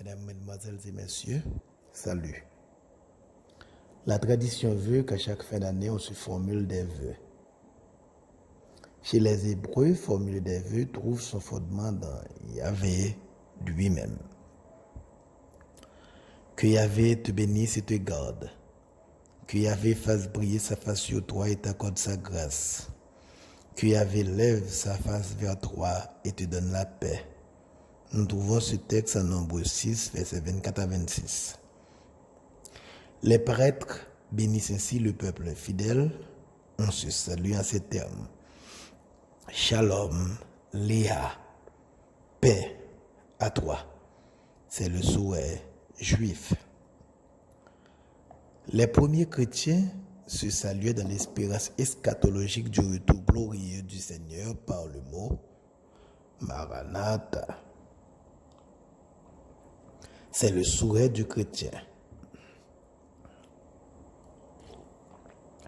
Mesdames, Mesdemoiselles et Messieurs, salut. La tradition veut qu'à chaque fin d'année, on se formule des vœux. Chez les Hébreux, formuler des vœux trouve son fondement dans Yahvé lui-même. Que Yahvé te bénisse et te garde. Que Yahvé fasse briller sa face sur toi et t'accorde sa grâce. Que Yahvé lève sa face vers toi et te donne la paix. Nous trouvons ce texte en Nombre 6, versets 24 à 26. Les prêtres bénissent ainsi le peuple fidèle. On se salue en ces termes. Shalom, Léa, paix à toi. C'est le souhait juif. Les premiers chrétiens se saluaient dans l'espérance eschatologique du retour glorieux du Seigneur par le mot Maranatha. C'est le souhait du chrétien.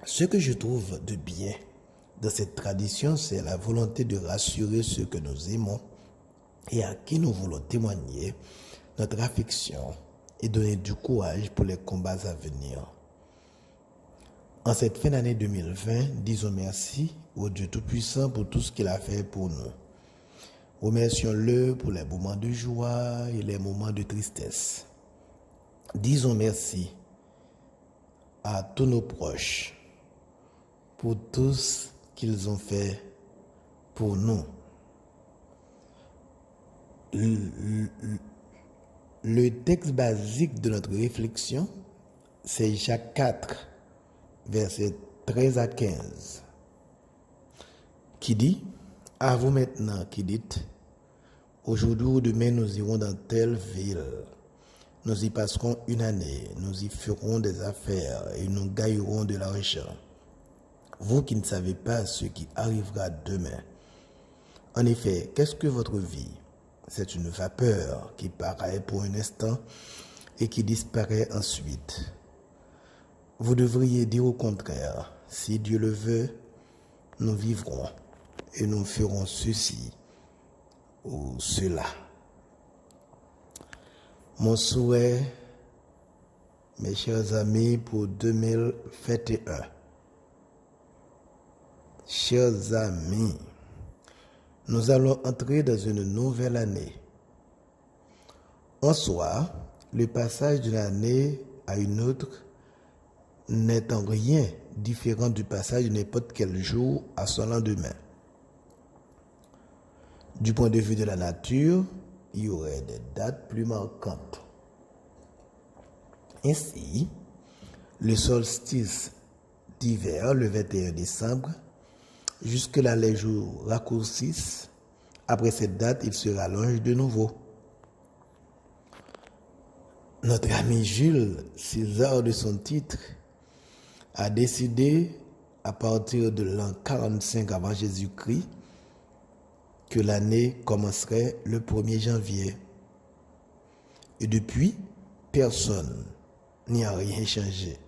Ce que je trouve de bien dans cette tradition, c'est la volonté de rassurer ceux que nous aimons et à qui nous voulons témoigner notre affection et donner du courage pour les combats à venir. En cette fin d'année 2020, disons merci au Dieu Tout-Puissant pour tout ce qu'il a fait pour nous. Remercions-le pour les moments de joie et les moments de tristesse. Disons merci à tous nos proches pour tout ce qu'ils ont fait pour nous. Le texte basique de notre réflexion, c'est Jacques 4, versets 13 à 15, qui dit: à vous maintenant qui dites, aujourd'hui ou demain nous irons dans telle ville, nous y passerons une année, nous y ferons des affaires et nous gagnerons de l'argent. Vous qui ne savez pas ce qui arrivera demain. En effet, qu'est-ce que votre vie? C'est une vapeur qui paraît pour un instant et qui disparaît ensuite. Vous devriez dire au contraire, si Dieu le veut, nous vivrons et nous ferons ceci ou cela. Mon souhait, mes chers amis, pour 2021. Chers amis, nous allons entrer dans une nouvelle année. En soi, le passage d'une année à une autre n'est en rien différent du passage de n'importe quel jour à son lendemain. Du point de vue de la nature, il y aurait des dates plus marquantes. Ainsi, le solstice d'hiver, le 21 décembre, jusque-là les jours raccourcissent. Après cette date, il se rallonge de nouveau. Notre ami Jules César de son titre a décidé, à partir de l'an 45 avant Jésus-Christ, que l'année commencerait le 1er janvier. Et depuis, personne n'y a rien changé.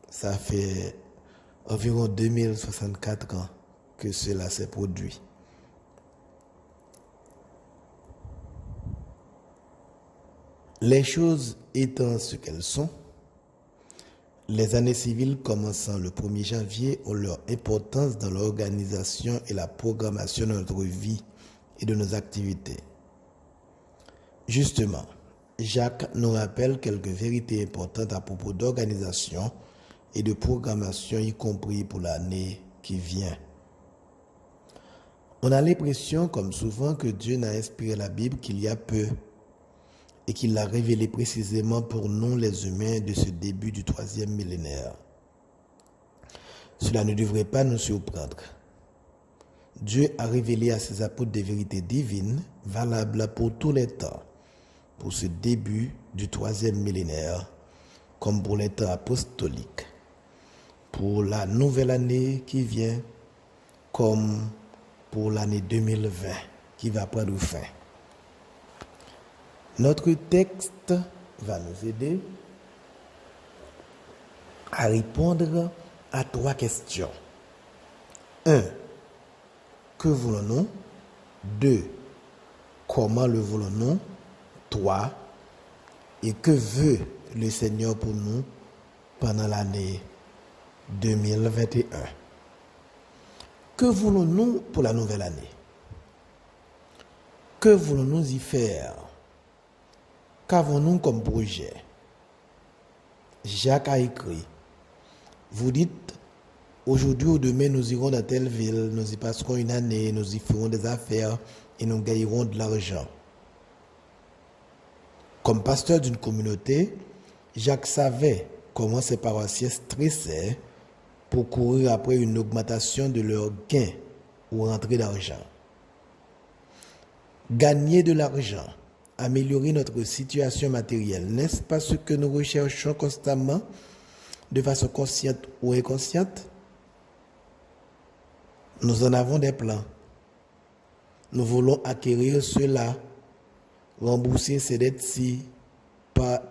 Ça fait environ 2064 ans que cela s'est produit. Les choses étant ce qu'elles sont, les années civiles commençant le 1er janvier ont leur importance dans l'organisation et la programmation de notre vie et de nos activités. Justement, Jacques nous rappelle quelques vérités importantes à propos d'organisation et de programmation, y compris pour l'année qui vient. On a l'impression, comme souvent, que Dieu n'a inspiré la Bible qu'il y a peu et qu'il l'a révélé précisément pour nous les humains de ce début du 3e millénaire. Cela ne devrait pas nous surprendre. Dieu a révélé à ses apôtres des vérités divines valables pour tous les temps, pour ce début du 3e millénaire, comme pour les temps apostoliques, pour la nouvelle année qui vient, comme pour l'année 2020 qui va prendre fin. Notre texte va nous aider à répondre à 3 questions. 1. Que voulons-nous? 2. Comment le voulons-nous? 3. Et que veut le Seigneur pour nous pendant l'année 2021? Que voulons-nous pour la nouvelle année? Que voulons-nous y faire? Qu'avons-nous comme projet? Jacques a écrit, vous dites, aujourd'hui ou demain nous irons dans telle ville, nous y passerons une année, nous y ferons des affaires et nous gagnerons de l'argent. Comme pasteur d'une communauté, Jacques savait comment ses paroissiens stressaient pour courir après une augmentation de leurs gains ou rentrée d'argent. Gagner de l'argent, améliorer notre situation matérielle, n'est-ce pas ce que nous recherchons constamment, de façon consciente ou inconsciente? Nous en avons des plans. Nous voulons acquérir cela, rembourser ces dettes-ci,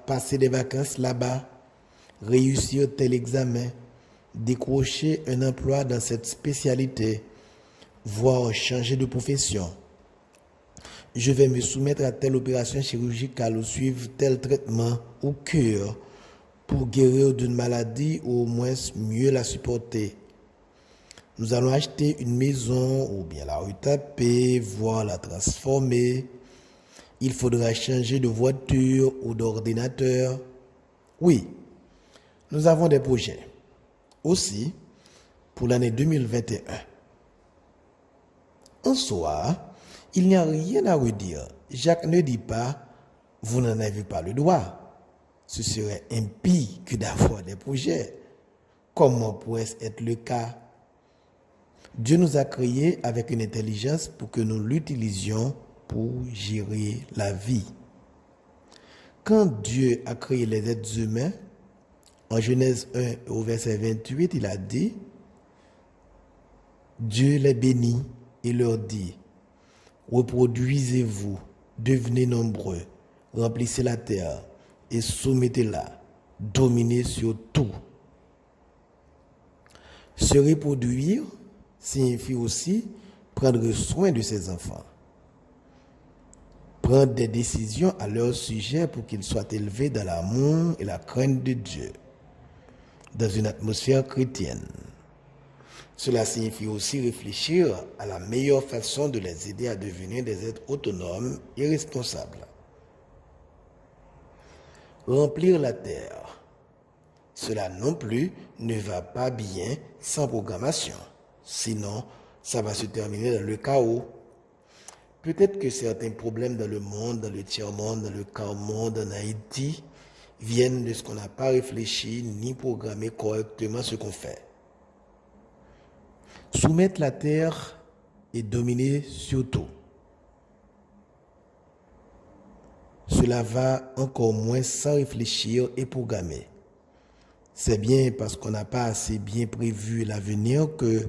passer des vacances là-bas, réussir tel examen, décrocher un emploi dans cette spécialité, voire changer de profession. Je vais me soumettre à telle opération chirurgicale ou suivre tel traitement ou cure pour guérir d'une maladie ou au moins mieux la supporter. Nous allons acheter une maison ou bien la retaper, voire la transformer. Il faudra changer de voiture ou d'ordinateur. Oui, nous avons des projets. Aussi, pour l'année 2021. En soi, il n'y a rien à redire. Jacques ne dit pas, vous n'en avez pas le droit. Ce serait impie que d'avoir des projets. Comment pourrait-ce être le cas? Dieu nous a créés avec une intelligence pour que nous l'utilisions pour gérer la vie. Quand Dieu a créé les êtres humains, en Genèse 1 au verset 28, il a dit, Dieu les bénit et leur dit, reproduisez-vous, devenez nombreux, remplissez la terre et soumettez-la, dominez sur tout. Se reproduire signifie aussi prendre soin de ses enfants, prendre des décisions à leur sujet pour qu'ils soient élevés dans l'amour et la crainte de Dieu, dans une atmosphère chrétienne. Cela signifie aussi réfléchir à la meilleure façon de les aider à devenir des êtres autonomes et responsables. Remplir la terre, cela non plus ne va pas bien sans programmation. Sinon, ça va se terminer dans le chaos. Peut-être que certains problèmes dans le monde, dans le tiers-monde, dans le quart-monde, en Haïti, viennent de ce qu'on n'a pas réfléchi ni programmé correctement ce qu'on fait. Soumettre la terre et dominer sur tout. Cela va encore moins sans réfléchir et programmer. C'est bien parce qu'on n'a pas assez bien prévu l'avenir que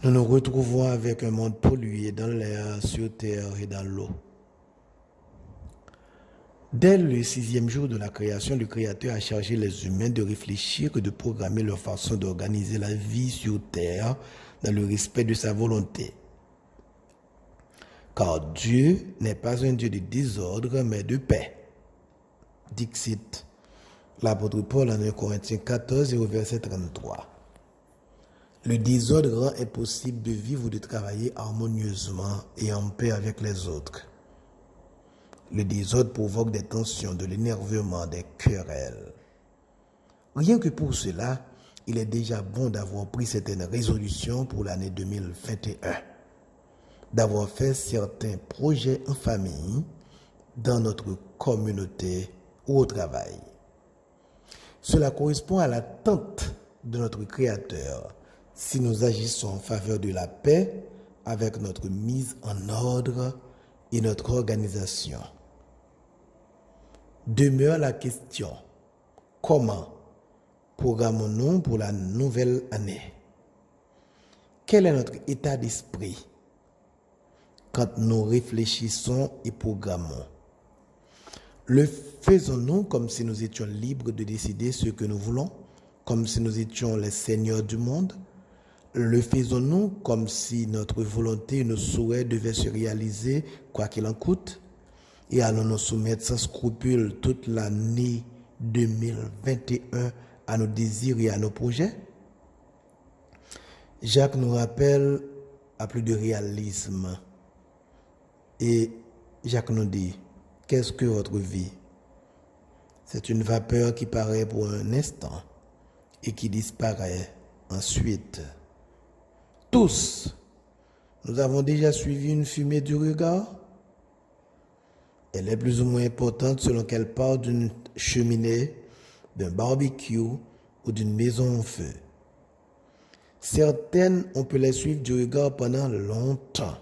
nous nous retrouvons avec un monde pollué dans l'air, sur terre et dans l'eau. Dès le 6e jour de la création, le Créateur a chargé les humains de réfléchir et de programmer leur façon d'organiser la vie sur terre dans le respect de sa volonté. Car Dieu n'est pas un Dieu de désordre, mais de paix. Dixit, l'apôtre Paul en 1 Corinthiens 14 et au verset 33. Le désordre rend impossible de vivre ou de travailler harmonieusement et en paix avec les autres. Le désordre provoque des tensions, de l'énervement, des querelles. Rien que pour cela, il est déjà bon d'avoir pris certaines résolutions pour l'année 2021, d'avoir fait certains projets en famille, dans notre communauté ou au travail. Cela correspond à l'attente de notre Créateur si nous agissons en faveur de la paix avec notre mise en ordre et notre organisation. Demeure la question, comment programmons-nous pour la nouvelle année? Quel est notre état d'esprit quand nous réfléchissons et programmons? Le faisons-nous comme si nous étions libres de décider ce que nous voulons, comme si nous étions les seigneurs du monde? Le faisons-nous comme si notre volonté et nos souhaits devaient se réaliser quoi qu'il en coûte? et allons nous soumettre sans scrupule toute l'année 2021 à nos désirs et à nos projets? Jacques nous rappelle à plus de réalisme. Et Jacques nous dit, qu'est-ce que votre vie? C'est une vapeur qui paraît pour un instant et qui disparaît ensuite. Tous, nous avons déjà suivi une fumée du regard. Elle est plus ou moins importante selon qu'elle part d'une cheminée, d'un barbecue ou d'une maison en feu. Certaines, on peut les suivre du regard pendant longtemps,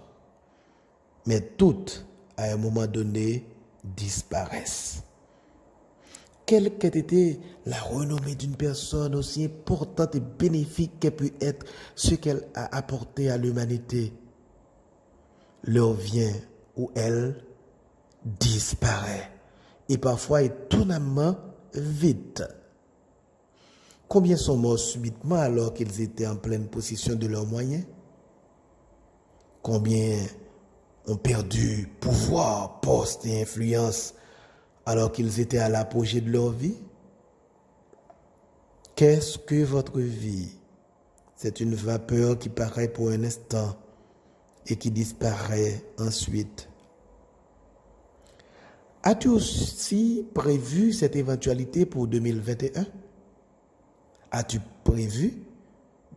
mais toutes, à un moment donné, disparaissent. Quelle qu'ait été la renommée d'une personne aussi importante et bénéfique qu'elle peut être, ce qu'elle a apporté à l'humanité, l'heure vient où elle disparaît, et parfois étonnamment vite. Combien sont morts subitement alors qu'ils étaient en pleine possession de leurs moyens? Combien ont perdu pouvoir, poste et influence alors qu'ils étaient à l'apogée de leur vie? Qu'est-ce que votre vie? C'est une vapeur qui paraît pour un instant et qui disparaît ensuite. As-tu aussi prévu cette éventualité pour 2021? As-tu prévu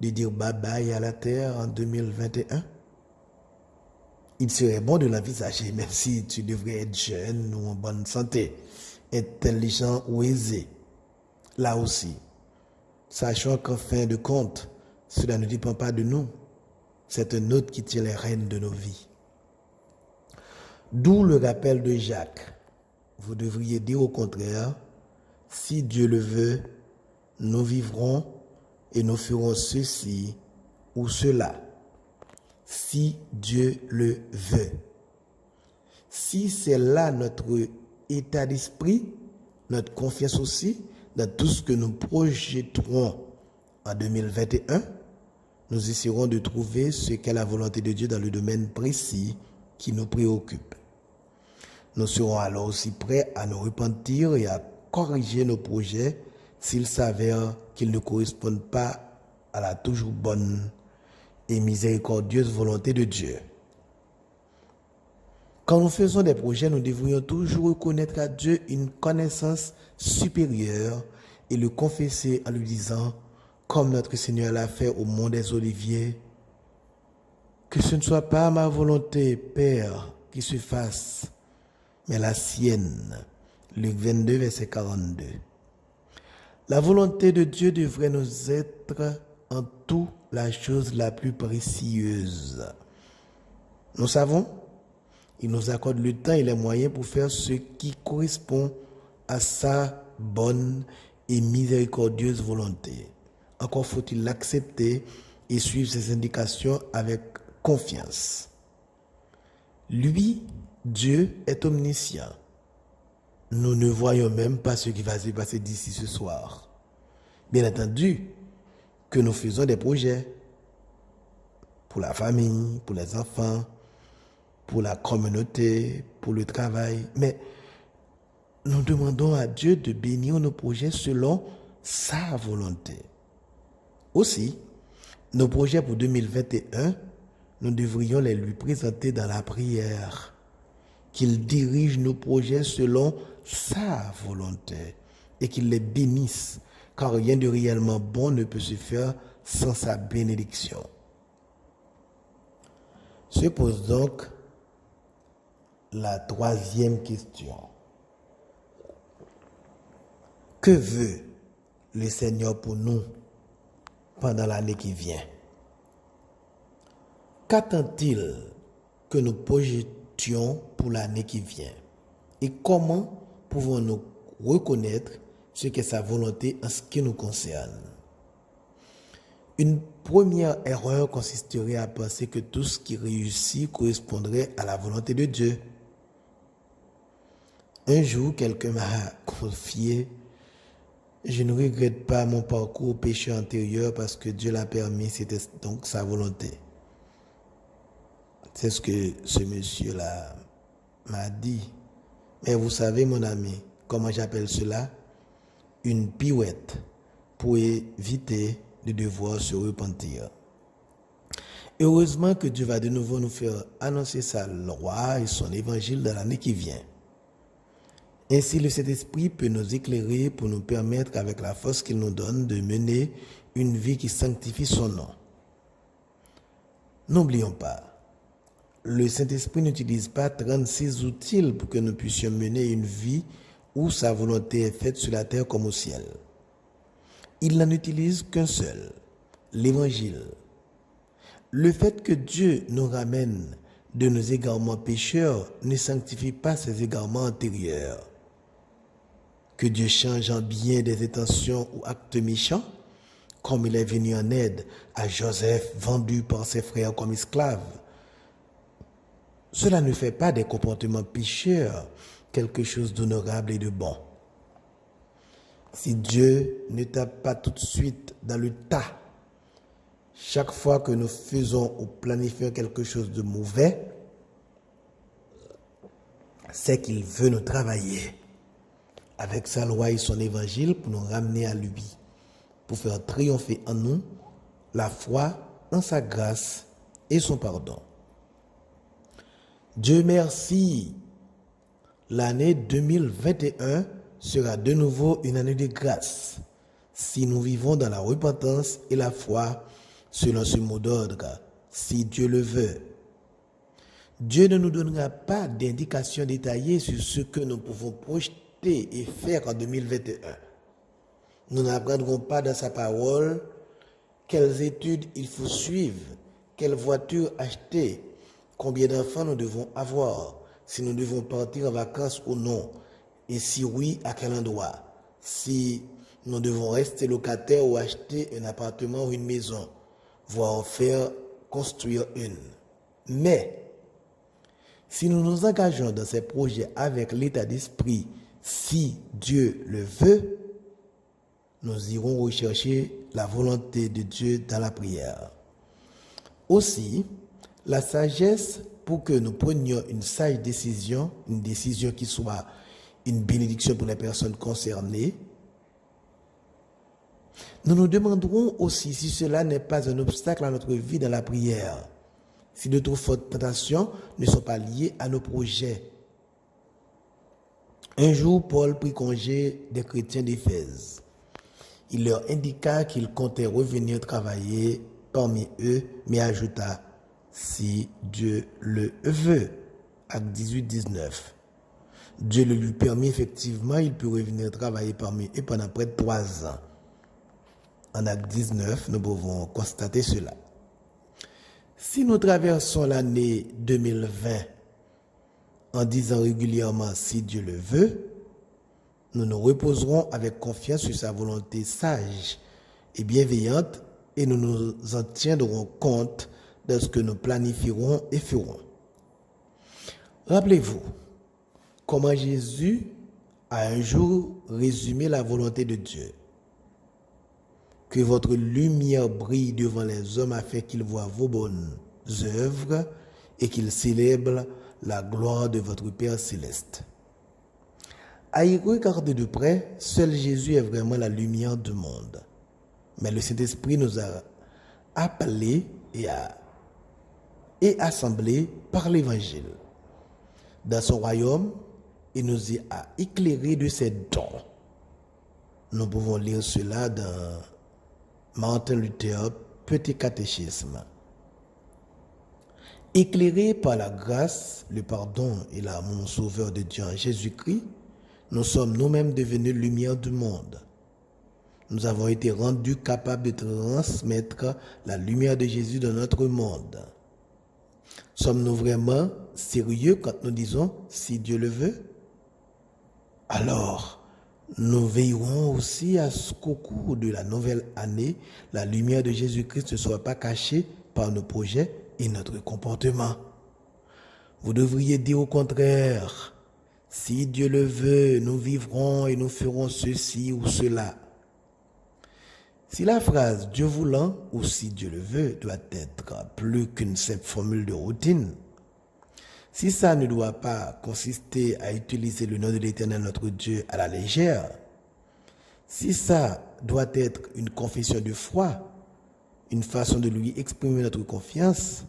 de dire bye-bye à la Terre en 2021? Il serait bon de l'envisager, même si tu devrais être jeune ou en bonne santé, intelligent ou aisé. Là aussi, sachant qu'en fin de compte, cela ne dépend pas de nous. C'est un autre qui tient les rênes de nos vies. D'où le rappel de Jacques. Vous devriez dire au contraire, si Dieu le veut, nous vivrons et nous ferons ceci ou cela. Si Dieu le veut. Si c'est là notre état d'esprit, notre confiance aussi, dans tout ce que nous projetterons en 2021, nous essaierons de trouver ce qu'est la volonté de Dieu dans le domaine précis qui nous préoccupe. Nous serons alors aussi prêts à nous repentir et à corriger nos projets s'il s'avère qu'ils ne correspondent pas à la toujours bonne et miséricordieuse volonté de Dieu. Quand nous faisons des projets, nous devrions toujours reconnaître à Dieu une connaissance supérieure et le confesser en lui disant, comme notre Seigneur l'a fait au mont des Oliviers, que ce ne soit pas ma volonté, Père, qui se fasse, mais la sienne. Luc 22, verset 42. La volonté de Dieu devrait nous être en tout la chose la plus précieuse. Nous savons, il nous accorde le temps et les moyens pour faire ce qui correspond à sa bonne et miséricordieuse volonté. Encore faut-il l'accepter et suivre ses indications avec confiance. Lui, Dieu, est omniscient. Nous ne voyons même pas ce qui va se passer d'ici ce soir. Bien entendu que nous faisons des projets pour la famille, pour les enfants, pour la communauté, pour le travail. Mais nous demandons à Dieu de bénir nos projets selon sa volonté. Aussi, nos projets pour 2021, nous devrions les lui présenter dans la prière. Qu'il dirige nos projets selon sa volonté et qu'il les bénisse, car rien de réellement bon ne peut se faire sans sa bénédiction. Se pose donc la troisième question. Que veut le Seigneur pour nous pendant l'année qui vient? Qu'attend-il que nous projetions pour l'année qui vient? Et comment pouvons-nous reconnaître ce qu'est sa volonté en ce qui nous concerne? Une première erreur consisterait à penser que tout ce qui réussit correspondrait à la volonté de Dieu. Un jour, quelqu'un m'a confié: je ne regrette pas mon parcours au péché antérieur parce que Dieu l'a permis, c'était donc sa volonté. C'est ce que ce monsieur-là m'a dit. Mais vous savez, mon ami, comment j'appelle cela? Une pirouette pour éviter de devoir se repentir. Heureusement que Dieu va de nouveau nous faire annoncer sa loi et son évangile dans l'année qui vient. Ainsi, le Saint-Esprit peut nous éclairer pour nous permettre, avec la force qu'il nous donne, de mener une vie qui sanctifie son nom. N'oublions pas, le Saint-Esprit n'utilise pas 36 outils pour que nous puissions mener une vie où sa volonté est faite sur la terre comme au ciel. Il n'en utilise qu'un seul, l'Évangile. Le fait que Dieu nous ramène de nos égarements pécheurs ne sanctifie pas ces égarements antérieurs. Que Dieu change en bien des intentions ou actes méchants, comme il est venu en aide à Joseph vendu par ses frères comme esclave. Cela ne fait pas des comportements pécheurs quelque chose d'honorable et de bon. Si Dieu ne tape pas tout de suite dans le tas, chaque fois que nous faisons ou planifions quelque chose de mauvais, c'est qu'il veut nous travailler avec sa loi et son évangile pour nous ramener à lui, pour faire triompher en nous la foi en sa grâce et son pardon. Dieu merci, l'année 2021 sera de nouveau une année de grâce si nous vivons dans la repentance et la foi selon ce mot d'ordre, si Dieu le veut. Dieu ne nous donnera pas d'indications détaillées sur ce que nous pouvons projeter et faire en 2021. Nous n'apprendrons pas dans sa parole quelles études il faut suivre, quelle voiture acheter, combien d'enfants nous devons avoir, si nous devons partir en vacances ou non, et si oui, à quel endroit, si nous devons rester locataires ou acheter un appartement ou une maison, voire en faire construire une. Mais, si nous nous engageons dans ces projets avec l'état d'esprit, si Dieu le veut, nous irons rechercher la volonté de Dieu dans la prière. Aussi, la sagesse pour que nous prenions une sage décision, une décision qui soit une bénédiction pour les personnes concernées. Nous nous demanderons aussi si cela n'est pas un obstacle à notre vie dans la prière, si de trop fortes tentations ne sont pas liées à nos projets. Un jour, Paul prit congé des chrétiens d'Éphèse. Il leur indiqua qu'il comptait revenir travailler parmi eux, mais ajouta « si Dieu le veut ». Acte 18-19. Dieu le lui permit effectivement, il peut revenir travailler parmi eux pendant près de 3 ans. En acte 19, nous pouvons constater cela. Si nous traversons l'année 2020 en disant régulièrement « si Dieu le veut », nous nous reposerons avec confiance sur sa volonté sage et bienveillante et nous nous en tiendrons compte de ce que nous planifierons et ferons. Rappelez-vous comment Jésus a un jour résumé la volonté de Dieu. Que votre lumière brille devant les hommes afin qu'ils voient vos bonnes œuvres et qu'ils célèbrent la gloire de votre Père céleste. À y regarder de près, seul Jésus est vraiment la lumière du monde. Mais le Saint-Esprit nous a appelés et assemblés par l'Évangile. Dans son royaume, il nous a éclairés de ses dons. Nous pouvons lire cela dans Martin Luther, Petit catéchisme. Éclairés par la grâce, le pardon et l'amour sauveur de Dieu en Jésus-Christ, nous sommes nous-mêmes devenus lumière du monde. Nous avons été rendus capables de transmettre la lumière de Jésus dans notre monde. Sommes-nous vraiment sérieux quand nous disons « si Dieu le veut » ? Alors, nous veillerons aussi à ce qu'au cours de la nouvelle année, la lumière de Jésus-Christ ne soit pas cachée par nos projets et notre comportement. Vous devriez dire au contraire, si Dieu le veut, nous vivrons et nous ferons ceci ou cela. Si la phrase Dieu voulant ou si Dieu le veut doit être plus qu'une simple formule de routine, Si ça ne doit pas consister à utiliser le nom de l'Éternel notre Dieu à la légère, si ça doit être une confession de foi, une façon de lui exprimer notre confiance,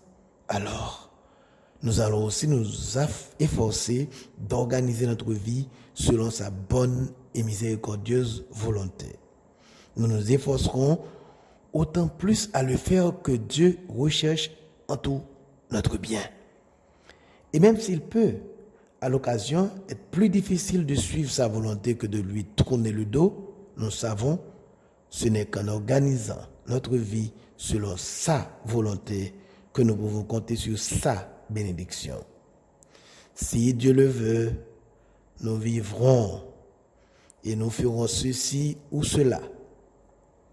alors nous allons aussi nous efforcer d'organiser notre vie selon sa bonne et miséricordieuse volonté. Nous nous efforcerons autant plus à le faire que Dieu recherche en tout notre bien. Et même s'il peut, à l'occasion, être plus difficile de suivre sa volonté que de lui tourner le dos, nous savons, ce n'est qu'en organisant notre vie selon sa volonté que nous pouvons compter sur sa bénédiction. Si Dieu le veut, nous vivrons et nous ferons ceci ou cela.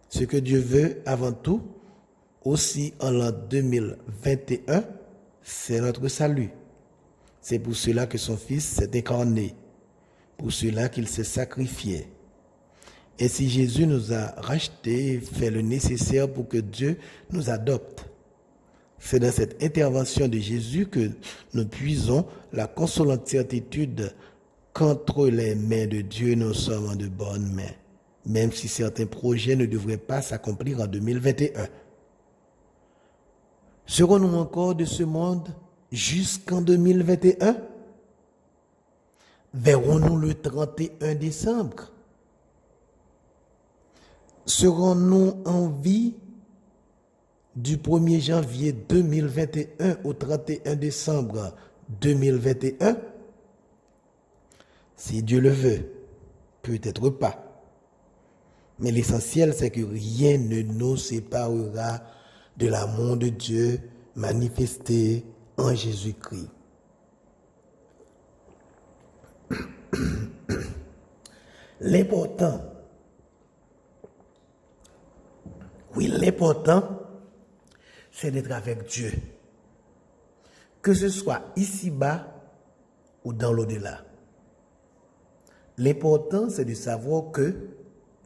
Ce que Dieu veut avant tout, aussi en l'an 2021, c'est notre salut. C'est pour cela que son Fils s'est incarné, pour cela qu'il s'est sacrifié. Et si Jésus nous a rachetés, fait le nécessaire pour que Dieu nous adopte. C'est dans cette intervention de Jésus que nous puisons la consolante certitude qu'entre les mains de Dieu, nous sommes en de bonnes mains, même si certains projets ne devraient pas s'accomplir en 2021. Serons-nous encore de ce monde jusqu'en 2021? Verrons-nous le 31 décembre? Serons-nous en vie du 1er janvier 2021 au 31 décembre 2021? Si Dieu le veut, peut-être pas. Mais l'essentiel, c'est que rien ne nous séparera de l'amour de Dieu manifesté en Jésus-Christ. L'important, c'est d'être avec Dieu. Que ce soit ici-bas ou dans l'au-delà. L'important, c'est de savoir que,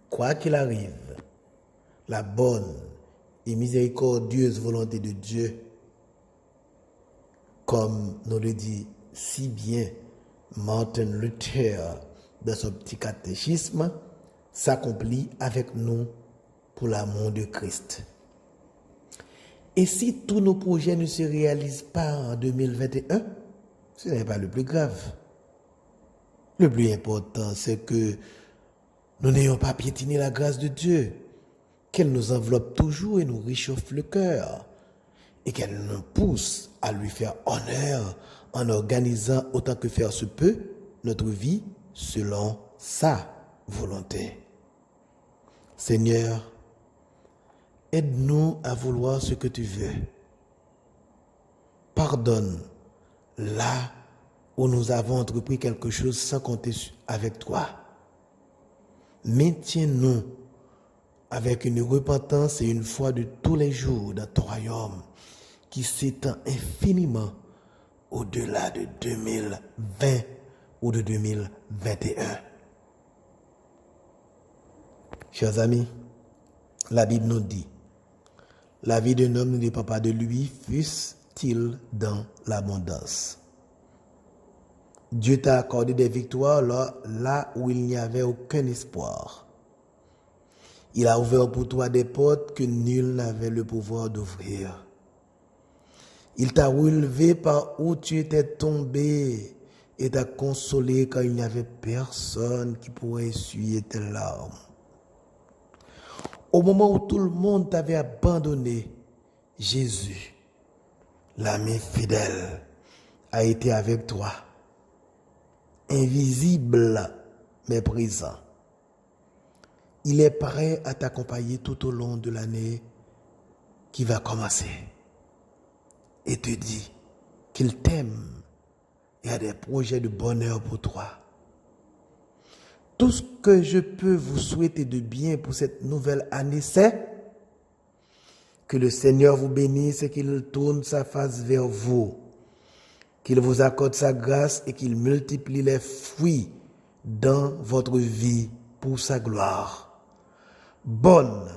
quoi qu'il arrive, la bonne et miséricordieuse volonté de Dieu, comme nous le dit si bien Martin Luther dans son petit catéchisme, s'accomplit avec nous pour l'amour de Christ. Et si tous nos projets ne se réalisent pas en 2021, ce n'est pas le plus grave. Le plus important, c'est que nous n'ayons pas piétiné la grâce de Dieu, qu'elle nous enveloppe toujours et nous réchauffe le cœur, et qu'elle nous pousse à lui faire honneur en organisant autant que faire se peut notre vie selon sa volonté. Seigneur, aide-nous à vouloir ce que tu veux. Pardonne là où nous avons entrepris quelque chose sans compter avec toi. Maintiens-nous avec une repentance et une foi de tous les jours dans ton royaume qui s'étend infiniment au-delà de 2020 ou de 2021. Chers amis, la Bible nous dit, la vie d'un homme ne dépend pas de lui, fût-il dans l'abondance. Dieu t'a accordé des victoires là où il n'y avait aucun espoir. Il a ouvert pour toi des portes que nul n'avait le pouvoir d'ouvrir. Il t'a relevé par où tu étais tombé et t'a consolé quand il n'y avait personne qui pourrait essuyer tes larmes. Au moment où tout le monde t'avait abandonné, Jésus, l'ami fidèle, a été avec toi, invisible mais présent. Il est prêt à t'accompagner tout au long de l'année qui va commencer et te dit qu'il t'aime et a des projets de bonheur pour toi. Tout ce que je peux vous souhaiter de bien pour cette nouvelle année, c'est que le Seigneur vous bénisse et qu'il tourne sa face vers vous, qu'il vous accorde sa grâce et qu'il multiplie les fruits dans votre vie pour sa gloire. Bonne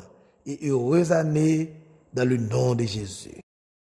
et heureuse année dans le nom de Jésus.